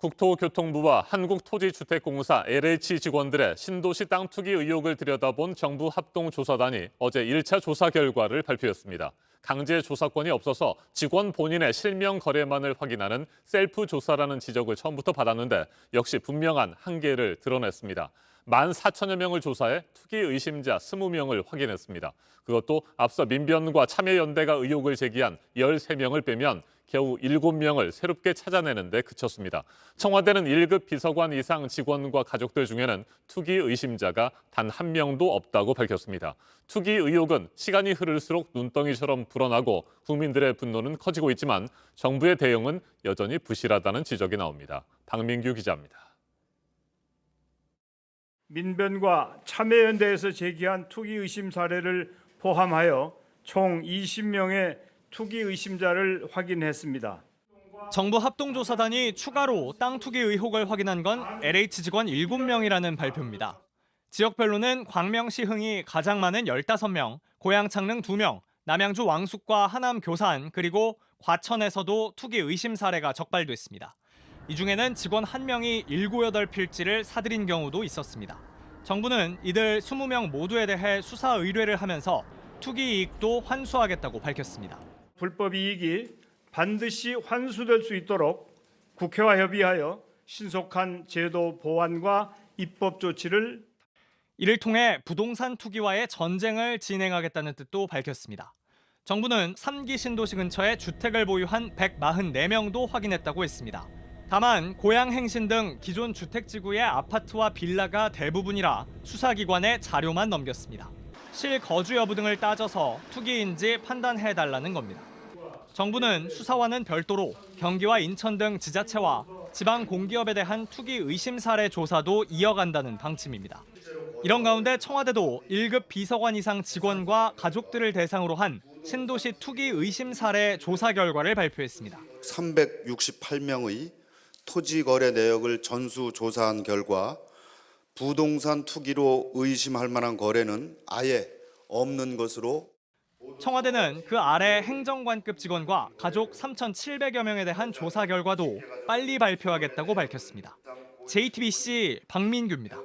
국토교통부와 한국토지주택공사 LH 직원들의 신도시 땅 투기 의혹을 들여다본 정부 합동조사단이 어제 1차 조사 결과를 발표했습니다. 강제 조사권이 없어서 직원 본인의 실명 거래만을 확인하는 셀프 조사라는 지적을 처음부터 받았는데 역시 분명한 한계를 드러냈습니다. 14,000여 명을 조사해 투기 의심자 20명을 확인했습니다. 그것도 앞서 민변과 참여연대가 의혹을 제기한 13명을 빼면 겨우 7명을 새롭게 찾아내는 데 그쳤습니다. 청와대는 1급 비서관 이상 직원과 가족들 중에는 투기 의심자가 단 한 명도 없다고 밝혔습니다. 투기 의혹은 시간이 흐를수록 눈덩이처럼 불어나고 국민들의 분노는 커지고 있지만 정부의 대응은 여전히 부실하다는 지적이 나옵니다. 박민규 기자입니다. 민변과 참여연대에서 제기한 투기 의심 사례를 포함하여 총 20명의 투기 의심자를 확인했습니다. 정부 합동조사단이 추가로 땅 투기 의혹을 확인한 건 LH 직원 7명이라는 발표입니다. 지역별로는 광명시 흥이 가장 많은 15명, 고양 창릉 2명, 남양주 왕숙과 하남 교산, 그리고 과천에서도 투기 의심 사례가 적발됐습니다. 이 중에는 직원 1명이 7, 8필지를 사들인 경우도 있었습니다. 정부는 이들 20명 모두에 대해 수사 의뢰를 하면서 투기 이익도 환수하겠다고 밝혔습니다. 불법 이익이 반드시 환수될 수 있도록 국회와 협의하여 신속한 제도 보완과 입법 조치를 이를 통해 부동산 투기와의 전쟁을 진행하겠다는 뜻도 밝혔습니다. 정부는 3기 신도시 근처에 주택을 보유한 144명도 확인했다고 했습니다. 다만 고양 행신 등 기존 주택지구의 아파트와 빌라가 대부분이라 수사기관에 자료만 넘겼습니다. 실거주 여부 등을 따져서 투기인지 판단해달라는 겁니다. 정부는 수사와는 별도로 경기와 인천 등 지자체와 지방 공기업에 대한 투기 의심 사례 조사도 이어간다는 방침입니다. 이런 가운데 청와대도 1급 비서관 이상 직원과 가족들을 대상으로 한 신도시 투기 의심 사례 조사 결과를 발표했습니다. 368명의 토지 거래 내역을 전수 조사한 결과 부동산 투기로 의심할 만한 거래는 아예 없는 것으로 청와대는 그 아래 행정관급 직원과 가족 3,700여 명에 대한 조사 결과도 빨리 발표하겠다고 밝혔습니다. JTBC 박민규입니다.